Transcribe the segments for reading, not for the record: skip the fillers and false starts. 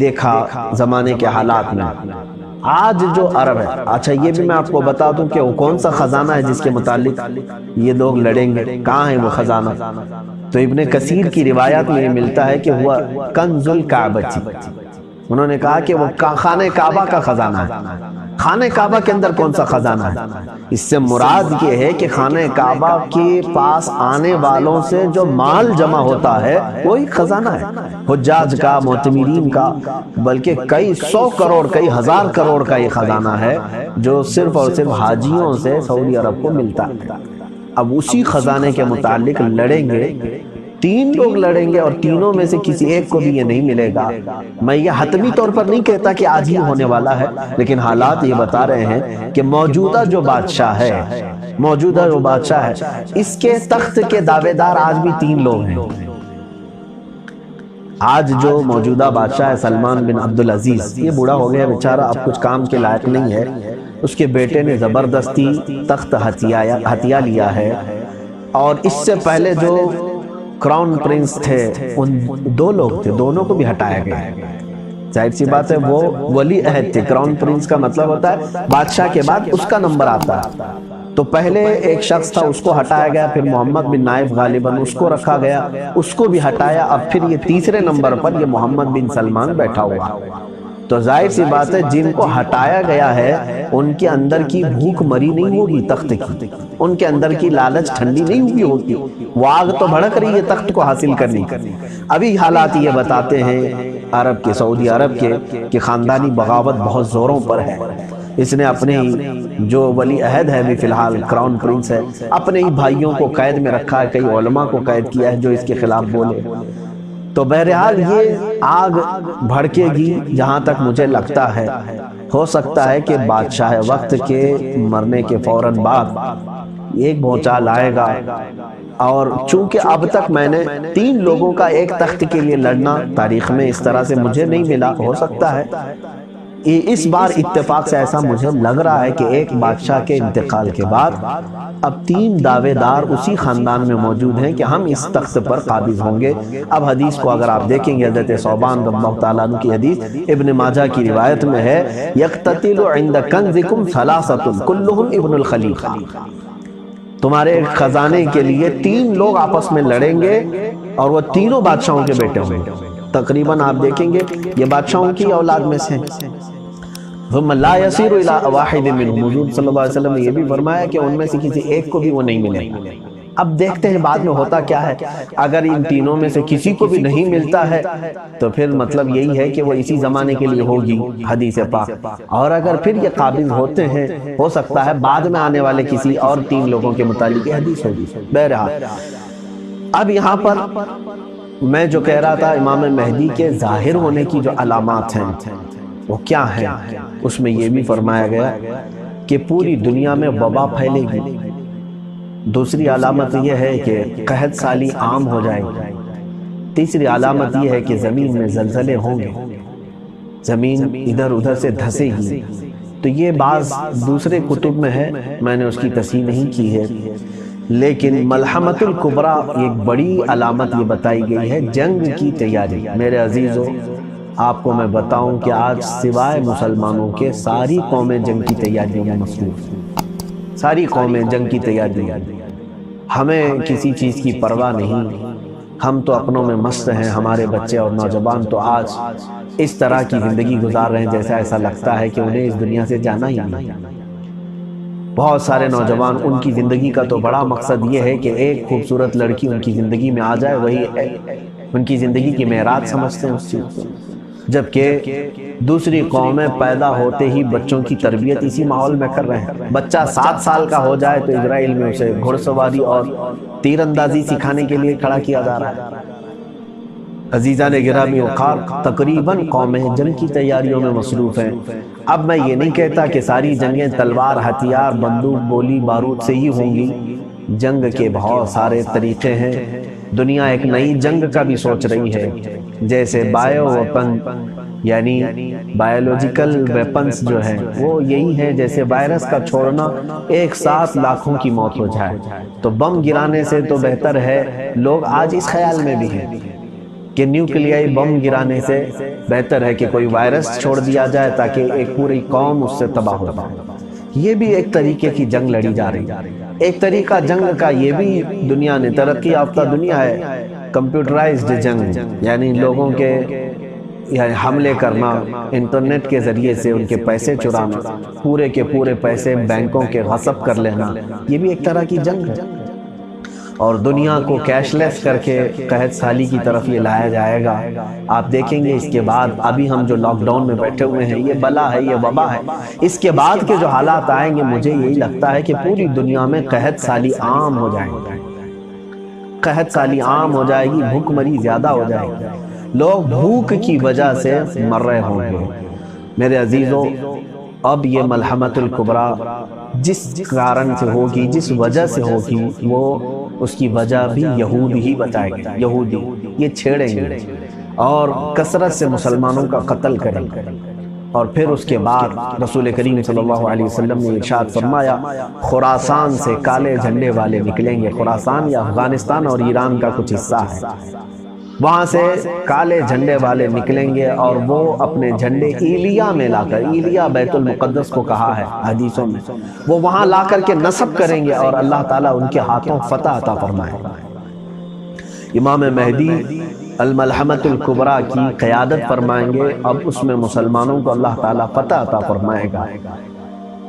دیکھا زمانے کے حالات میں. آج جو عرب ہے، اچھا یہ بھی میں آپ کو بتا دوں کہ وہ کون سا خزانہ ہے جس کے متعلق یہ لوگ لڑیں گے، کہاں ہے وہ خزانہ؟ تو ابن کثیر کی روایات میں یہ ملتا ہے کہ ہوا کنز الکعبہ. انہوں نے کہا کہ وہ خانہ کعبہ کا خزانہ ہے. خانہ کعبہ کے اندر کون سا خزانہ ہے؟ اس سے مراد یہ ہے کہ خانہ کعبہ کے پاس آنے والوں سے جو مال جمع ہوتا ہے وہی خزانہ ہے، حجاج کا، معتمرین کا، بلکہ کئی 100 کروڑ کئی 1000 کروڑ کا یہ خزانہ ہے جو صرف اور صرف حاجیوں سے سعودی عرب کو ملتا ہے. اب اسی خزانے کے متعلق لڑیں گے، 3 لوگ لڑیں گے اور تینوں میں سے کسی ایک کو بھی یہ نہیں ملے گا. میں یہ حتمی طور پر نہیں کہتا کہ آج ہی ہونے والا ہے، لیکن حالات یہ بتا رہے ہیں کہ موجودہ جو بادشاہ ہے اس کے تخت کے دعوے دار آج بھی 3 لوگ ہیں. آج جو موجودہ بادشاہ ہے سلمان بن عبدالعزیز، یہ بوڑھا ہو گیا بیچارہ، اب کچھ کام کے لائق نہیں ہے. اس کے بیٹے نے زبردستی تخت ہتھیا لیا ہے، اور اس سے پہلے جو کراؤن پرنس تھے ان 2 لوگ تھے، دونوں کو بھی ہٹایا گیا. ظاہر سی بات ہے وہ ولی عہد تھے. کراؤن پرنس کا مطلب ہوتا ہے بادشاہ کے بعد اس کا نمبر آتا ہے. تو پہلے ایک شخص تھا، اس کو ہٹایا گیا، پھر محمد بن نائف غالباً اس کو رکھا گیا، اس کو بھی ہٹایا، اب پھر یہ تیسرے نمبر پر یہ محمد بن سلمان بیٹھا ہوا. تو ظاہر سی بات ہے جن کو ہٹایا گیا ہے ان کے اندر کی بھوک مری نہیں ہوگی تخت کی، ان کے اندر کی لالچ ٹھنڈی نہیں ہوئی ہوگی، وہ آگ تو بھڑک رہی ہے تخت کو حاصل کرنے کی. ابھی حالات یہ بتاتے ہیں عرب کے، سعودی عرب کے، کہ خاندانی بغاوت بہت زوروں پر ہے. اس نے اپنے جو ولی عہد ہے بھی فی الحال کراؤن پرنس ہے، اپنے ہی بھائیوں کو قید میں رکھا ہے، کئی علماء کو قید کیا ہے جو اس کے خلاف بولے. تو بہرحال یہ آگ بھڑکے گی. جہاں تک مجھے لگتا ہے ہو سکتا ہے کہ بادشاہ وقت کے مرنے کے فوراً بعد ایک بھونچال آئے گا. اور چونکہ اب تک میں نے 3 لوگوں کا ایک تخت کے لیے لڑنا تاریخ میں اس طرح سے مجھے نہیں ملا، ہو سکتا ہے اس بار اتفاق سے ایسا مجھے لگ رہا ہے کہ ایک بادشاہ کے انتقال کے بعد اب 3 دعوے دار اسی خاندان میں موجود ہیں کہ ہم اس تخت پر قابض ہوں گے. اب حدیث کو اگر آپ دیکھیں گے، حضرت ثوبان رضی اللہ تعالیٰ عنہ کی حدیث ابن ماجہ کی روایت میں ہے، یقتتل عند کنزکم ثلاثۃ کلہم ابن الخلیفہ. تمہارے خزانے کے لیے 3 لوگ آپس میں لڑیں گے اور وہ تینوں بادشاہوں کے بیٹے ہوں گے. تقریباً آپ دیکھیں گے یہ بادشاہوں کی اولاد میں سے. ثم لا يصير الى واحد منهم. حضور صلی اللہ علیہ وسلم نے یہ بھی فرمایا کہ ان میں سے کسی ایک کو بھی وہ نہیں ملے گا. اب دیکھتے ہیں بعد میں ہوتا کیا ہے. اگر ان تینوں میں سے کسی کو بھی نہیں ملتا ہے تو پھر مطلب یہی ہے کہ وہ اسی زمانے کے لیے ہوگی حدیث پاک. اور اگر پھر یہ قابض ہوتے ہیں ہو سکتا ہے بعد میں آنے والے کسی اور 3 لوگوں کے متعلق حدیث ہوگی. بہرحال اب یہاں پر میں جو کہہ رہا تھا امام مہدی کے ظاہر ہونے کی جو علامات ہیں وہ کیا ہیں، اس میں یہ بھی فرمایا گیا کہ پوری دنیا میں وبا پھیلے گی. دوسری علامت یہ ہے کہ قحط سالی عام ہو جائے گی. تیسری علامت یہ ہے کہ زمین میں زلزلے ہوں گے، زمین ادھر ادھر سے دھسے گی. تو یہ بعض دوسرے کتب میں ہے، میں نے اس کی تصحیح نہیں کی ہے. لیکن ملحمۃ الکبریٰ ایک بڑی علامت یہ بتائی گئی ہے جنگ کی تیاری. میرے عزیزو آپ کو میں بتاؤں کہ آج سوائے مسلمانوں کے ساری قومیں جنگ کی تیاریوں میں مصروف ہیں. ساری قومیں جنگ کی تیاری. ہمیں کسی چیز کی پرواہ نہیں، ہم تو اپنوں میں مست ہیں. ہمارے بچے اور نوجوان تو آج اس طرح کی زندگی گزار رہے ہیں جیسا ایسا لگتا ہے کہ انہیں اس دنیا سے جانا ہی نہیں. بہت سارے نوجوان ان کی زندگی کا تو بڑا مقصد یہ ہے کہ ایک خوبصورت لڑکی ان کی زندگی میں آ جائے، وہی ان کی زندگی کی معراج سمجھتے ہیں اس چیز کو. جبکہ دوسری قومیں پیدا ہوتے ہی بچوں کی تربیت اسی ماحول میں کر رہے ہیں. بچہ 7 سال کا ہو جائے تو اسرائیل میں اسے گھڑ سواری اور تیر اندازی سکھانے کے لیے کھڑا کیا جا رہا ہے. عزیزان گرامی وقار، تقریباً قومیں جنگ کی تیاریوں میں مصروف ہیں. اب میں یہ نہیں کہتا کہ ساری جنگیں تلوار، ہتھیار، بندوق، گولی، بارود سے ہی ہوں گی. جنگ کے بہت سارے طریقے ہیں. دنیا ایک نئی جنگ کا بھی سوچ رہی ہے، جیسے بایو ویپن یعنی بایولوجیکل ویپنز جو ہیں وہ یہی ہیں جیسے وائرس کا چھوڑنا ایک ساتھ لاکھوں کی موت ہو جائے. تو بم گرانے سے تو بہتر ہے. لوگ آج اس خیال میں بھی ہیں کہ نیوکلیائی بم گرانے سے بہتر ہے کہ کوئی وائرس چھوڑ دیا جائے تاکہ ایک پوری قوم اس سے تباہ ہو جائے۔ یہ بھی ایک طریقے کی جنگ لڑی جا رہی ہے۔ ایک طریقہ جنگ کا یہ بھی دنیا نے، ترقی یافتہ دنیا ہے، کمپیوٹرائزڈ جنگ، یعنی لوگوں کے حملے کرنا، انٹرنیٹ کے ذریعے سے ان کے پیسے چرانا، پورے کے پورے پیسے بینکوں کے غصب کر لینا، یہ بھی ایک طرح کی جنگ ہے۔ اور دنیا کو کیش لیس کر کے قحط سالی کی طرف یہ لایا جائے گا۔ آپ دیکھیں گے اس کے بعد ابھی ہم جو لاک ڈاؤن میں بیٹھے ہوئے ہیں، یہ بلا ہے، یہ وبا ہے، اس کے بعد کے جو حالات آئیں گے مجھے یہی لگتا ہے کہ پوری دنیا میں قحط سالی عام ہو جائے گی، قحط سالی عام ہو جائے گی، بھوک مری زیادہ ہو جائے گی، لوگ بھوک کی وجہ سے مر رہے ہوں گے۔ میرے عزیزوں، اب یہ ملحمت الکبریٰ جس کارن سے ہوگی، جس وجہ سے ہوگی، وہ اس کی وجہ بھی یہود ہی بتائے گے۔ یہودی یہ چھیڑیں گے اور کثرت سے مسلمانوں کا قتل کریں گے۔ اور پھر اس کے بعد رسول کریم صلی اللہ علیہ وسلم نے ارشاد فرمایا، خراسان سے کالے جھنڈے والے نکلیں گے۔ خراسان یا افغانستان اور ایران کا کچھ حصہ ہے، وہاں سے کالے جھنڈے والے نکلیں گے اور وہ اپنے جھنڈے ایلیا میں لا کر، ایلیا بیت المقدس کو کہا ہے حدیثوں میں، وہ وہاں لا کر کے نصب کریں گے اور اللہ تعالیٰ ان کے ہاتھوں فتح عطا فرمائے گا۔ امام مہدی الملحمت الکبریٰ کی قیادت فرمائیں گے، اب اس میں مسلمانوں کو اللہ تعالیٰ فتح عطا فرمائے گا،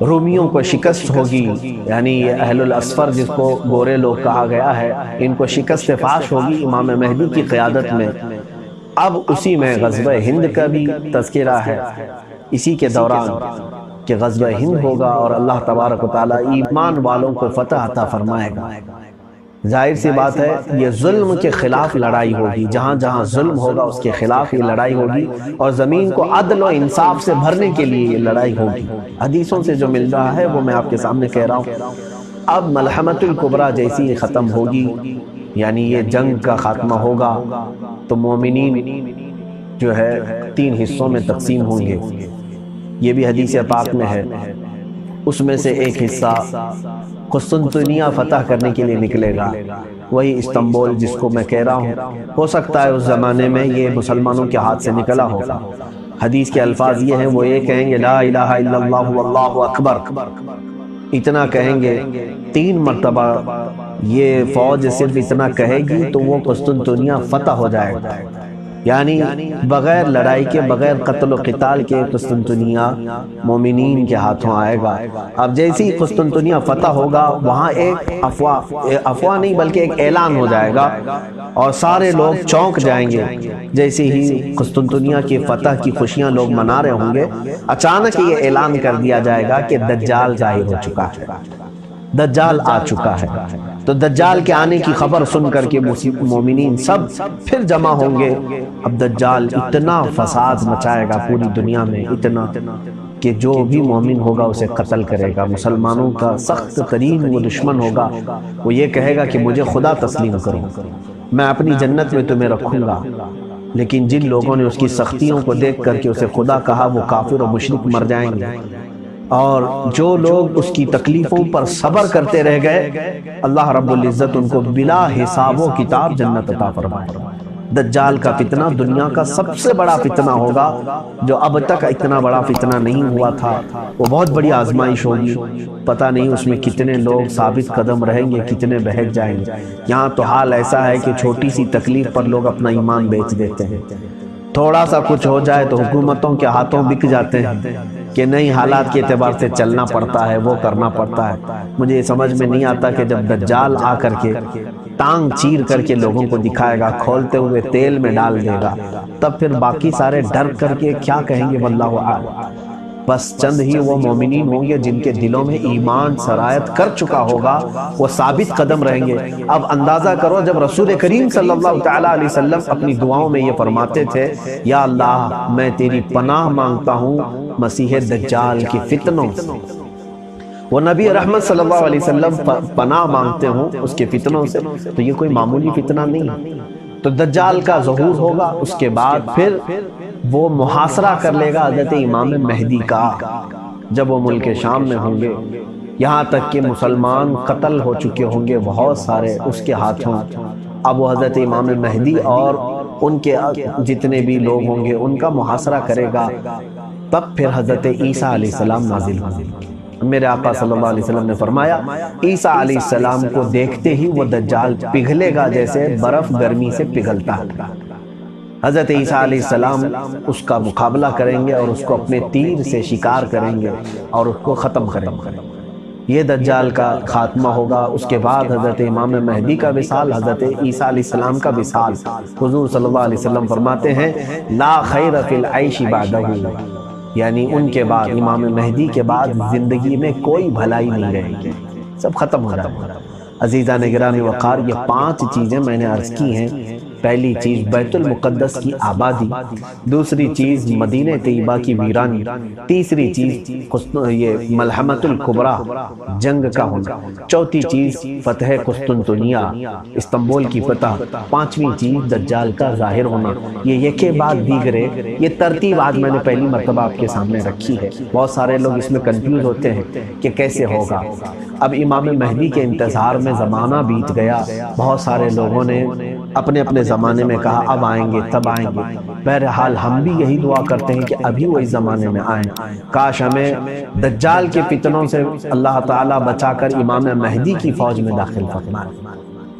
رومیوں کو شکست ہوگی، یعنی یہ اہل الاسفر جس کو گورے لوگ کہا گیا ہے، ان کو شکست فاش ہوگی امام مہدی کی قیادت میں۔ اب اسی میں غزوہ ہند کا بھی تذکرہ ہے، اسی کے دوران کہ غزوہ ہند ہوگا اور اللہ تبارک و تعالیٰ ایمان والوں کو فتح عطا فرمائے گا۔ ظاہر سی بات ہے یہ ظلم کے خلاف لڑائی ہوگی، جہاں جہاں ظلم ہوگا اس کے خلاف یہ لڑائی ہوگی، اور زمین کو عدل و انصاف سے بھرنے کے لیے یہ لڑائی ہوگی۔ حدیثوں سے جو مل رہا ہے وہ میں آپ کے سامنے کہہ رہا ہوں۔ اب ملحمت الکبریٰ جیسی ختم ہوگی، یعنی یہ جنگ کا خاتمہ ہوگا، تو مومنین جو ہے 3 حصوں میں تقسیم ہوں گے، یہ بھی حدیث پاک میں ہے۔ اس میں سے ایک حصہ قسطنطنیہ فتح کرنے کے لیے نکلے گا، وہی استنبول جس کو میں کہہ رہا ہوں۔ ہو سکتا ہے اس زمانے میں یہ مسلمانوں کے ہاتھ سے نکلا ہوگا۔ حدیث کے الفاظ یہ ہیں، وہ یہ کہیں گے لا الہ الا اللہ واللہ اکبر، اتنا کہیں گے 3 مرتبہ، یہ فوج صرف اتنا کہے گی تو وہ قسطنطنیہ فتح ہو جائے گا، یعنی بغیر لڑائی کے، بغیر قتل و قتال کے قسطنطنیہ مومنین کے ہاتھوں آئے گا۔ اب جیسے ہی قسطنطنیہ فتح ہوگا، وہاں ایک افواہ نہیں بلکہ ایک اعلان ہو جائے گا اور سارے لوگ چونک جائیں گے۔ جیسے ہی قسطنطنیہ کی فتح کی خوشیاں لوگ منا رہے ہوں گے، اچانک یہ اعلان کر دیا جائے گا کہ دجال ظاہر ہو چکا ہے، دجال آ چکا ہے۔ تو دجال کے آنے کی خبر سن کر کے مومنین سب پھر جمع ہوں گے۔ اب دجال اتنا فساد مچائے گا پوری دنیا میں، اتنا کہ جو بھی مومن ہوگا اسے قتل کرے گا۔ مسلمانوں کا سخت ترین وہ دشمن ہوگا، وہ یہ کہے گا کہ مجھے خدا تسلیم کرو، میں اپنی جنت میں تمہیں رکھوں گا۔ لیکن جن لوگوں نے اس کی سختیوں کو دیکھ کر کے اسے خدا کہا، وہ کافر و مشرک مر جائیں گے، اور جو لوگ اس کی تکلیفوں پر صبر کرتے رہ گئے، اللہ رب العزت ان کو بلا حساب و کتاب جنت عطا فرمائے۔ دجال کا فتنہ دنیا کا سب سے بڑا فتنہ ہوگا، جو اب تک اتنا بڑا فتنہ نہیں ہوا تھا۔ وہ بہت بڑی آزمائش ہوگی، پتہ نہیں اس میں کتنے لوگ ثابت قدم رہیں گے، کتنے بہک جائیں گے۔ یہاں تو حال ایسا ہے کہ چھوٹی سی تکلیف پر لوگ اپنا ایمان بیچ دیتے ہیں، تھوڑا سا کچھ ہو جائے تو حکومتوں کے ہاتھوں بک جاتے ہیں کہ نہیں، حالات کے اعتبار سے چلنا پڑتا ہے، وہ کرنا پڑتا ہے۔ مجھے یہ سمجھ میں نہیں آتا کہ جب دجال آ کر کے ٹانگ چیر کر کے لوگوں کو دکھائے گا، کھولتے ہوئے تیل میں ڈال دے گا، تب پھر باقی سارے ڈر کر کے کیا کہیں گے، واللہ اعلم۔ بس چند ہی وہ مومنین ہوں گے جن کے دلوں میں ایمان سرایت کر چکا ہوگا، وہ ثابت قدم رہیں گے۔ اب اندازہ کرو، جب رسول کریم صلی اللہ تعالیٰ علیہ وسلم اپنی دعاؤں میں یہ فرماتے تھے، یا اللہ میں تیری پناہ مانگتا ہوں مسیح دجال کی فتنوں سے، وہ نبی رحمت صلی اللہ علیہ وسلم پناہ مانگتے ہوں اس کے فتنوں سے، تو یہ کوئی معمولی فتنہ نہیں ہے۔ تو دجال کا ظہور ہوگا، اس کے بعد پھر وہ محاصرہ کر لے گا حضرت امام مہدی کا، جب وہ ملک شام میں ہوں گے، یہاں تک کہ مسلمان قتل ہو چکے ہوں گے بہت سارے اس کے ہاتھوں۔ اب وہ حضرت امام مہدی اور ان کے جتنے بھی لوگ ہوں گے ان کا محاصرہ کرے گا، تب پھر حضرت عیسیٰ علیہ السلام نازل ہوں گے۔ میرے آقا صلی اللہ علیہ وسلم نے فرمایا عیسیٰ علیہ السلام کو دیکھتے ہی وہ دجال پگھلے گا جیسے برف گرمی سے پگھلتا ہے۔ حضرت عیسیٰ علیہ السلام اس کا مقابلہ کریں گے اور اس کو اپنے تیر سے شکار کریں گے اور اس کو ختم کریں گے۔ یہ دجال کا خاتمہ ہوگا۔ اس کے بعد حضرت امام مہدی کا وصال، حضرت عیسیٰ علیہ السلام کا وصال۔ حضور صلی اللہ علیہ وسلم فرماتے ہیں لا خیر فی العیش بعدہ، یعنی ان کے بعد، امام مہدی کے بعد زندگی میں کوئی بھلائی نہیں رہے گی، سب ختم ہو جائے گا۔ عزیزان گرامی وقار، یہ 5 چیزیں میں نے عرض کی ہیں۔ پہلی چیز بیت المقدس کی آبادی، دوسری چیز مدینہ طیبہ کی ویرانی، تیسری چیز یہ ملحمۃ الکبریٰ جنگ کا ہونا، چوتھی چیز فتح قسطنطنیہ استنبول کی فتح، پانچویں چیز دجال کا ظاہر ہونا۔ یہ ایک کے بعد دیگرے، یہ ترتیب آج میں نے پہلی مرتبہ آپ کے سامنے رکھی ہے۔ بہت سارے لوگ اس میں کنفیوز ہوتے ہیں کہ کیسے ہوگا۔ اب امام مہدی کے انتظار میں زمانہ بیت گیا، بہت سارے لوگوں نے اپنے اپنے زمانے میں کہا اب آئیں گے تب آئیں گے۔ بہرحال ہم بھی یہی دعا کرتے ہیں کہ ابھی وہ اس زمانے میں آئیں۔ کاش ہمیں دجال کے فتنوں سے اللہ تعالیٰ بچا کر امام مہدی کی فوج میں داخل فرمائے،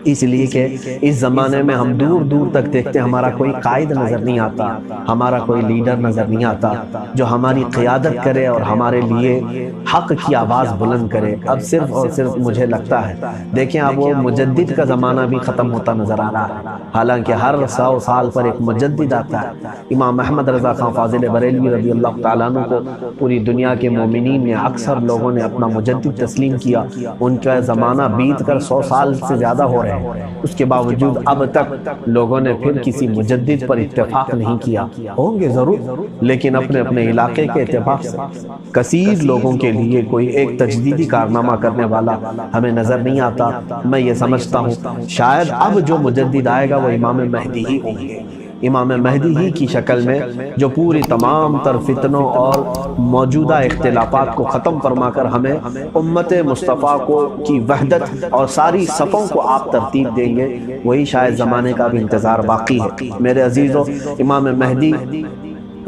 اس لیے کہ اس زمانے میں ہم دور دور تک دیکھتے ہیں ہمارا کوئی قائد نظر نہیں آتا، ہمارا کوئی لیڈر نظر نہیں آتا جو ہماری قیادت کرے اور ہمارے لیے حق کی آواز بلند کرے۔ اب صرف اور صرف مجھے لگتا ہے دیکھیں اب وہ مجدد کا زمانہ بھی ختم ہوتا نظر آ رہا ہے، حالانکہ ہر 100 سال پر ایک مجدد آتا ہے۔ امام احمد رضا خان فاضل بریلوی رضی اللہ تعالیٰ عنہ کو پوری دنیا کے مومنین میں اکثر لوگوں نے اپنا مجدد تسلیم کیا، ان کا زمانہ بیت کر 100 سال سے زیادہ ہو رہے ہیں، اس کے باوجود اب تک لوگوں نے پھر کسی مجدد پر اتفاق نہیں کیا۔ ہوں گے ضرور، لیکن اپنے اپنے علاقے کے اتفاق سے۔ کثیر لوگوں کے لیے کوئی ایک تجدیدی کارنامہ کرنے والا ہمیں نظر نہیں آتا۔ میں یہ سمجھتا ہوں شاید اب جو مجدد آئے گا وہ امام مہدی ہی ہوں گے، امام مہدی ہی کی شکل میں، جو پوری تمام تر فتنوں اور موجودہ اختلافات کو ختم فرما کر ہمیں امت مصطفیٰ کو کی وحدت اور ساری صفوں کو آپ ترتیب دیں گے۔ وہی شاید زمانے کا بھی انتظار باقی ہے۔ میرے عزیزو، امام مہدی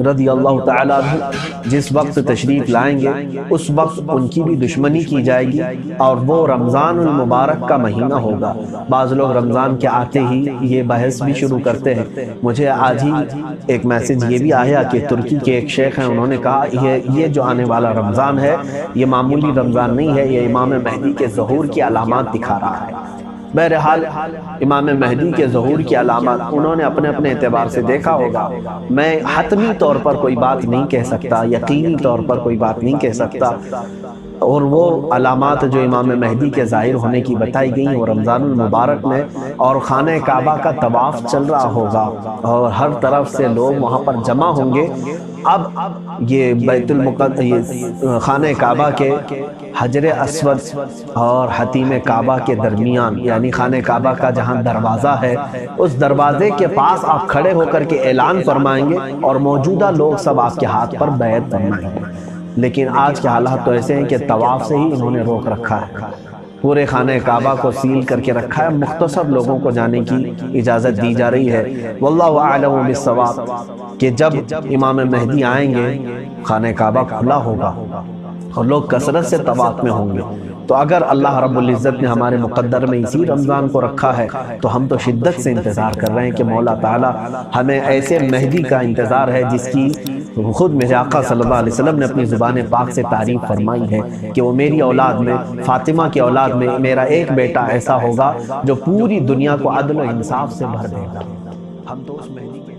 رضی اللہ تعالیٰ عنہ جس وقت تشریف لائیں گے اس وقت ان کی بھی دشمنی کی جائے گی، اور وہ رمضان المبارک کا مہینہ ہوگا۔ بعض لوگ رمضان کے آتے ہی یہ بحث بھی شروع کرتے ہیں۔ مجھے آج ہی ایک میسج یہ بھی آیا کہ ترکی کے ایک شیخ ہیں، انہوں نے کہا یہ جو آنے والا رمضان ہے یہ معمولی رمضان نہیں ہے، یہ امام مہدی کے ظہور کی علامات دکھا رہا ہے۔ بہرحال امام مہدی کے ظہور کی علامات انہوں نے اپنے اپنے اعتبار سے دیکھا ہوگا۔ میں حتمی طور پر کوئی بات نہیں کہہ سکتا، یقینی طور پر کوئی بات نہیں کہہ سکتا، اور وہ علامات جو امام مہدی کے ظاہر ہونے کی بتائی گئی وہ رمضان المبارک میں، اور خانہ کعبہ کا طواف چل رہا ہوگا اور ہر طرف سے لوگ وہاں پر جمع ہوں گے۔ اب یہ بیت المقدس خانہ کعبہ کے حجر اسود اور حتیم کعبہ کے درمیان، یعنی خانہ کعبہ کا جہاں دروازہ ہے اس دروازے کے پاس آپ کھڑے ہو کر کے اعلان فرمائیں گے اور موجودہ لوگ سب آپ کے ہاتھ پر بیعت فرمائیں گے۔ لیکن آج کے حالات تو ایسے ہیں کہ طواف سے ہی انہوں نے روک رکھا ہے، پورے خانہ کعبہ کو سیل کر کے رکھا ہے، مختصر لوگوں کو جانے کی اجازت دی جا رہی ہے۔ واللہ اعلم بالصواب کہ جب امام مہدی آئیں گے خانہ کعبہ کھلا ہوگا اور لوگ کثرت سے طواف میں ہوں گے، تو اگر اللہ رب العزت نے ہمارے مقدر میں اسی رمضان کو رکھا ہے تو ہم تو شدت سے انتظار کر رہے ہیں کہ مولا تعالیٰ ہمیں ایسے مہدی کا انتظار ہے جس کی خود میرے آقا صلی اللہ علیہ وسلم نے اپنی زبان پاک سے تعریف فرمائی ہے کہ وہ میری اولاد میں، فاطمہ کی اولاد میں میرا ایک بیٹا ایسا ہوگا جو پوری دنیا کو عدل و انصاف سے بھر دے گا۔ ہم تو اس مہدی کے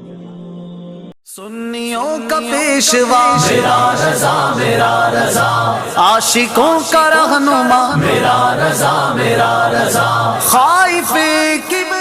سنیوں کا پیشوا میرا رضا، میرا رضا، عاشقوں کا رہنما میرا رضا، میرا رضا، خائف کبر